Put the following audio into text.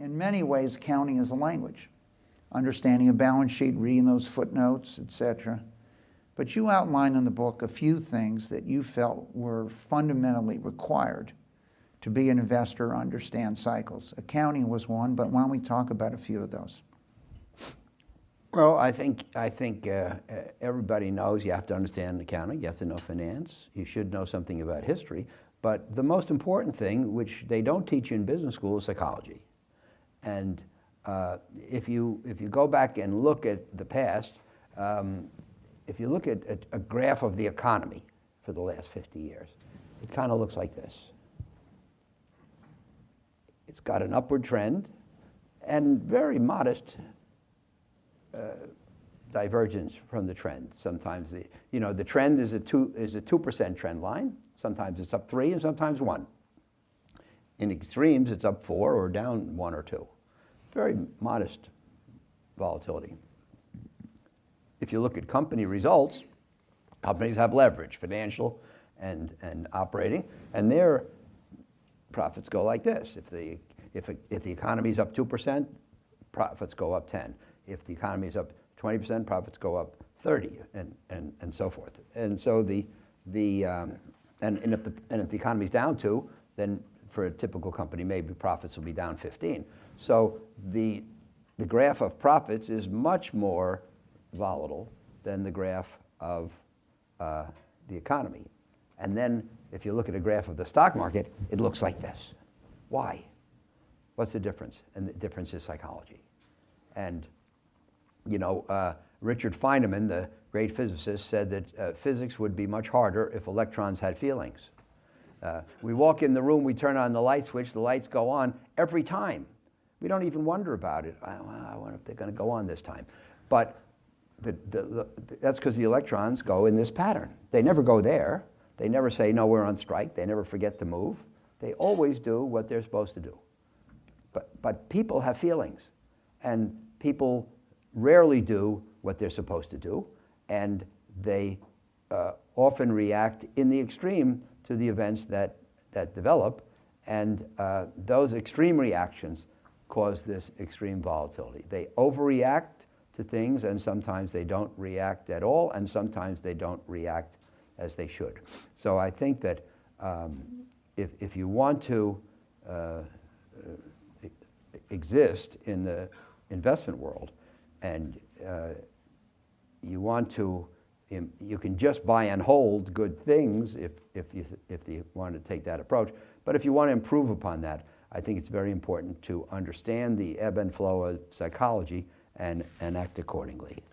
in many ways, accounting is a language. Understanding a balance sheet, reading those footnotes, etc. But you outline in the book a few things that you felt were fundamentally required to be an investor or understand cycles. Accounting was one, but why don't we talk about a few of those? Well, I think everybody knows you have to understand accounting, you have to know finance, you should know something about history, but the most important thing, which they don't teach you in business school, is psychology. And if you go back and look at the past, if you look at a graph of the economy for the last 50 years, it kind of looks like this. It's got an upward trend and very modest divergence from the trend. Sometimes the trend is a 2% trend line. Sometimes it's up 3 and sometimes 1. In extremes, it's up 4 or down 1 or 2. Very modest volatility. If you look at company results, companies have leverage, financial and operating, and their profits go like this. If the economy is up 2%, profits go up 10. If the economy is up 20%, profits go up 30, and so forth. And so and if the economy is down 2, then for a typical company, maybe profits will be down 15. So the graph of profits is much more volatile than the graph of the economy. And then if you look at a graph of the stock market, it looks like this. Why? What's the difference? And the difference is psychology. And Richard Feynman, the great physicist, said that physics would be much harder if electrons had feelings. We walk in the room, we turn on the light switch, the lights go on every time. We don't even wonder about it. I wonder if they're going to go on this time. But that's because the electrons go in this pattern. They never go there. They never say, no, we're on strike. They never forget to move. They always do what they're supposed to do. But people have feelings, and people rarely do what they're supposed to do, and they often react in the extreme to the events that develop, and those extreme reactions cause this extreme volatility. They overreact to things, and sometimes they don't react at all, and sometimes they don't react as they should. So I think that if you want to exist in the investment world, and you want to, you can just buy and hold good things if you want to take that approach. But if you want to improve upon that, I think it's very important to understand the ebb and flow of psychology and act accordingly.